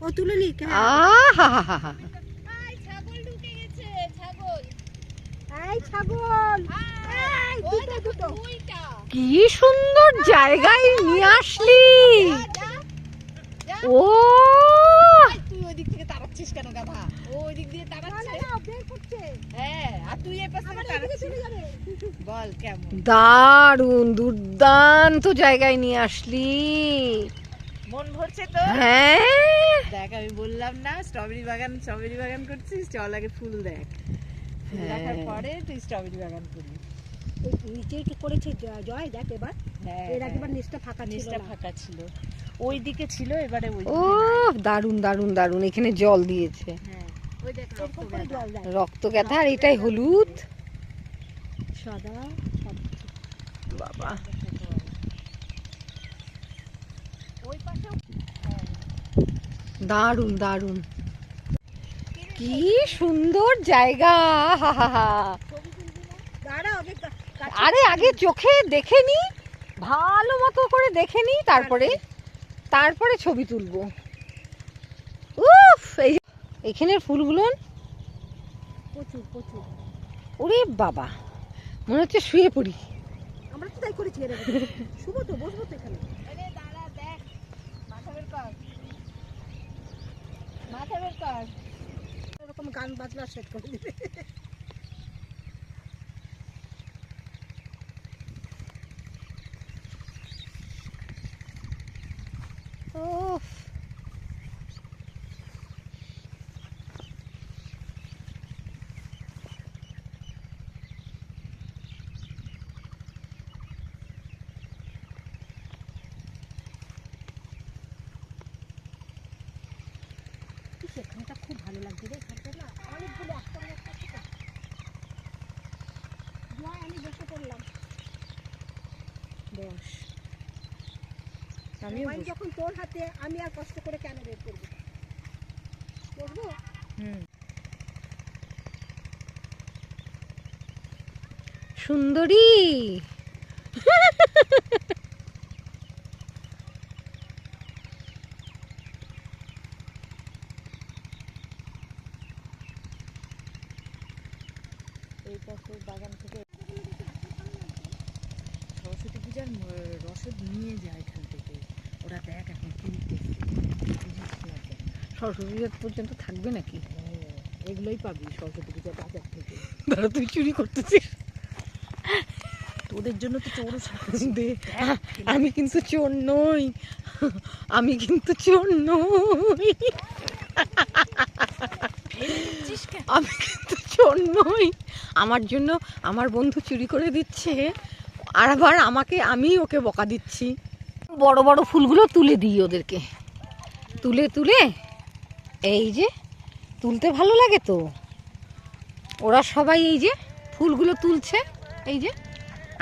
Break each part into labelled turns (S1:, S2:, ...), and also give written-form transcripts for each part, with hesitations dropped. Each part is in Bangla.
S1: ও তুলে নি।
S2: আহা,
S3: ছাগল ঢুকে গেছে, ছাগল।
S1: এই ছাগল, এই দুটো দুটো।
S2: কি সুন্দর জায়গায় নিয়ে আসলি। ও
S3: তুই ওই দিক থেকে তাড়াচ্ছিস কেন গাধা? ও ওই দিক দিয়ে তাড়াচ্ছে।
S1: না বের করছে।
S3: হ্যাঁ, আর তুই এই পাশে তাড়াচ্ছিস। বল কেমন?
S2: দারুণ দুর্দান্ত জায়গায় নিয়ে আসলি।
S3: মন ভরছে তো?
S2: হ্যাঁ
S3: দেখ, আমি বললাম না স্ট্রবেরি বাগান করছিস, চল আগে ফুল দেখ। ফুল দেখার পরে তুই স্ট্রবেরি বাগান করবি।
S1: ওই নিচে কি করেছে জয়, দেখ এবার।
S3: হ্যাঁ,
S1: এর আগেবার নিচটা ফাঁকা ছিল।
S3: নিচটা ফাঁকা ছিল, ওই দিকে ছিল, এবারে ওই
S2: ও দারুণ দারুণ দারুণ। এখানে জল দিয়েছে,
S3: হ্যাঁ, ওই দেখ
S1: এরকম করে জল দেয়।
S2: রক্ত গাঁথা। আর এটাই হলুদ।
S1: সাদা সব।
S2: বাবা
S3: ওই পাশে
S2: দারুণ দারুণ, কি সুন্দর জায়গা।
S1: দাঁড়া ওকে।
S2: আরে আগে চোখে দেখে নি, ভালো মতো করে দেখে নি, তারপরে ছবি তুলবো। উফ, এইখানের ফুলগুলো
S1: প্রচুর প্রচুর।
S2: ওরে বাবা, মনে হচ্ছে শুয়ে পড়ি।
S1: আমরা তো তাই করেছি। শুভ তো বসবো তো এখানে।
S3: আরে দাঁড়া, দেখ মাথা বের কর, মাথা বের কর।
S1: এরকম গান বাজনা সেট করে দিবে।
S2: উফ,
S1: সেখানটা খুব ভালো লাগছে রে। এখানটা না অনেকগুলো একসঙ্গে একটা ছিল। জয়, আমি বসে পড়লাম।
S2: বস।
S1: মোবাইল যখন তোর হাতে, আমি আর কষ্ট করে কেন বের করবো? করবো।
S2: সুন্দরী।
S3: এই পাশের বাগান থেকে সরস্বতী পূজার রসদ নিয়ে যায় এখান থেকে ওরা। দেখ এখন কিনতে
S2: সরস্বতী পূজা পর্যন্ত থাকবে নাকি?
S3: এগুলোই পাবি সরস্বতী পূজার বাজার থেকে।
S2: ধরো তুই চুরি করতেছিস।
S3: তোদের জন্য তো চোরও সাথে
S2: দে, আমি কিন্তু চোর নই, আমি কিন্তু চোর নই, আমি কিন্তু চোর নই। আমার জন্য আমার বন্ধু চুরি করে দিচ্ছে, আর আবার আমি ওকে বকা দিচ্ছি। বড় বড় ফুলগুলো তুলে দিই ওদেরকে, তুলে এই যে তুলতে ভালো লাগে তো। ওরা সবাই এই যে ফুলগুলো তুলছে। এই যে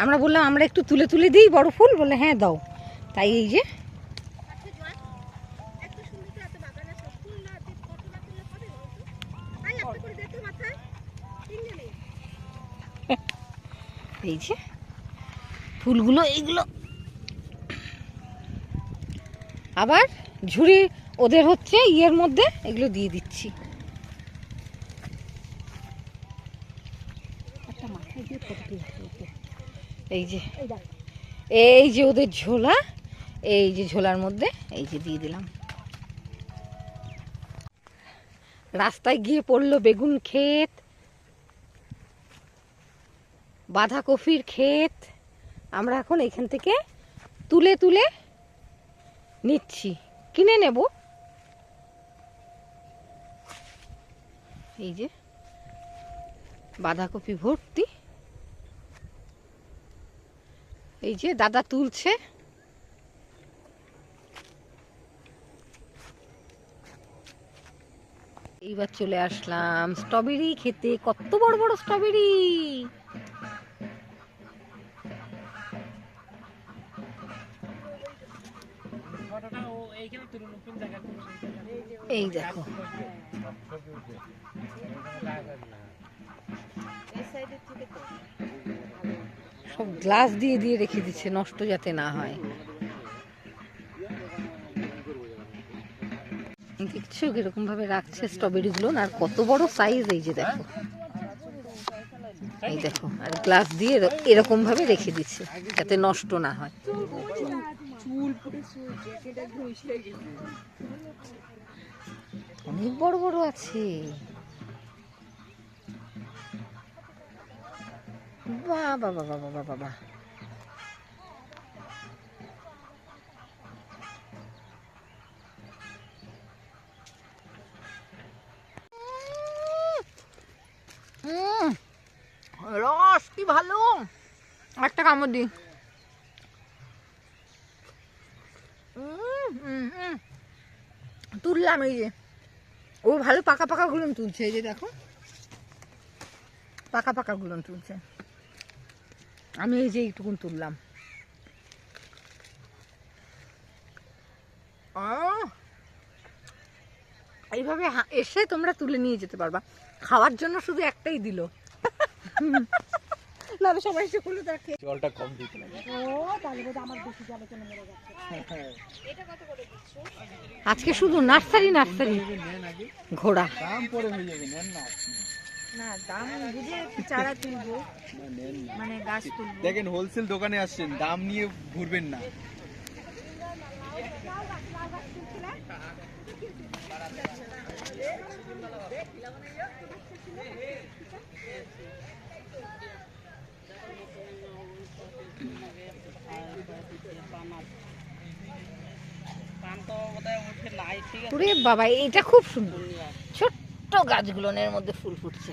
S2: আমরা বললাম আমরা একটু তুলে দিই বড় ফুল, বলে হ্যাঁ দাও। তাই এই যে এই যে ফুলগুলো, এইগুলো আবার ঝুড়ি ওদের হচ্ছে ইয়ের মধ্যে এগুলো দিয়ে দিচ্ছি।
S1: একটা মাথায় দিয়ে ফটো তুলতে।
S2: এই যে ওদের ঝোলা, এই যে ঝোলার মধ্যে এই যে দিয়ে দিলাম। রাস্তায় গিয়ে পড়লো বেগুন ক্ষেত, বাঁধাকপির ক্ষেত। আমরা এখন এখান থেকে তুলে নিচ্ছি, কিনে নেব। এই যে বাঁধাকপি ভর্তি, এই যে দাদা তুলছে। এইবার চলে আসলাম স্ট্রবেরি খেতে। কত বড় বড় স্ট্রবেরি! এই দেখো, সব গ্লাস দিয়ে রেখে দিচ্ছে নষ্ট যাতে না হয়। দেখছো কিরকম ভাবে রাখছে স্ট্রবেরি গুলো, আর কত বড় সাইজ, এই যে দেখো, এই দেখো, আর গ্লাস দিয়ে এরকম ভাবে রেখে দিচ্ছে যাতে নষ্ট না হয়। অনেক বড় বড় আছে, বাহ বাহ বাহ বাহ বাহ বাহ। রস কি ভালো, একটা কামড় দি। তুললাম, এই যে ও ভালো পাকা পাকা গুলো তুলছে, এই যে দেখো পাকা পাকা গুলো তুলছে, আমি এই যে এইটুকুন তুললাম। এইভাবে এসে তোমরা তুলে নিয়ে যেতে পারবা, খাওয়ার জন্য শুধু একটাই দিল, নাহলে সবাই এসে খুলে দেখে।
S4: জলটা কম দিতে লাগে।
S1: ও তাহলে বোধ আমার বেশি জলে কেন মরে যাচ্ছে। এটা কত করে দিচ্ছ?
S2: আজকে শুধু নার্সারি নার্সারি ঘোড়া।
S4: দাম পরে হয়ে যাবে, নেন না।
S3: না দাম বুঝে চারা তুলবো, মানে গাছ তুলবো।
S4: দেখেন হোলসেল দোকানে আসছেন, দাম নিয়ে ঘুরবেন না।
S2: ওরে বাবা, এটা খুব সুন্দর, ছোট্ট গাছগুলোর মধ্যে ফুল ফুটছে।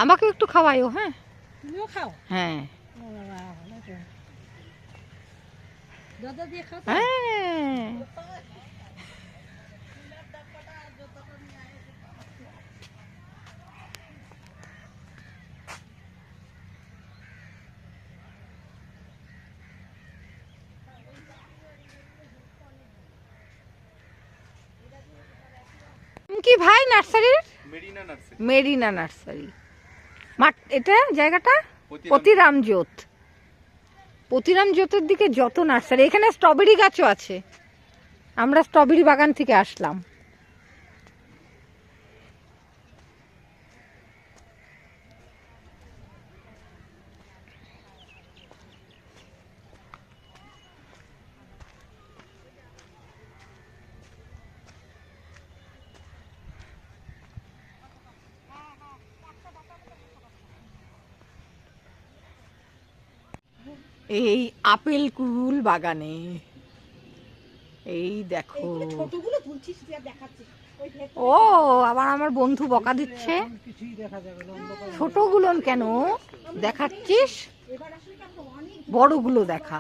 S2: আমাকে একটু খাওয়াইও। হ্যাঁ
S1: তুমিও খাও?
S2: হ্যাঁ
S1: ও বাবা, ভালো তো। দাদা দিয়ে খাও তো?
S2: হ্যাঁ। কি ভাই নার্সারির?
S4: মেরিনা নার্সারি।
S2: মেরিনা নার্সারি মাঠ, এটা জায়গাটা পতিরাম জোত। পতিরাম জোতের দিকে যত নার্সারি, এখানে স্ট্রবেরি গাছও আছে, আমরা স্ট্রবেরি বাগান থেকে আসলাম। এই আপেল কুল বাগানে, এই দেখো।
S1: ছোটগুলো তুলছিস তুই আর দেখাচ্ছিস। ওই ভেতরে
S2: ও আবার আমার বন্ধু বকা দিচ্ছে,
S1: কিছুই দেখা যাবে না, অন্ধকার।
S2: ছোটগুলো কেন দেখাচ্ছিস,
S1: এবার আসলে কি আমরা অনেক
S2: বড়গুলো দেখা।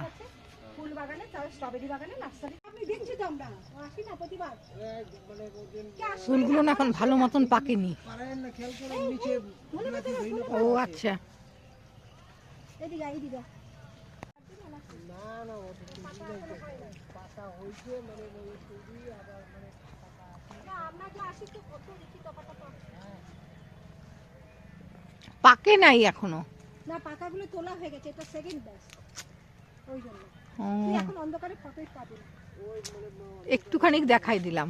S1: ফুল বাগানে, তাও স্ট্রবেরি বাগানে নার্সারি আমি দেখছি তো, আমরা আসি না প্রতিবার।
S2: ফুলগুলো না এখন ভালো মতন পাকেনি। ও আচ্ছা,
S1: এদিকে এইদিকে
S2: পাকে নাই এখনো।
S1: না, পাতাগুলো তোলা হয়ে গেছে, এটা সেকেন্ড ব্যাচ, ওই জন্য
S2: ও,
S1: তুই এখন অন্ধকারে ফটোই পাবি না।
S2: একটুখানি দেখাই দিলাম।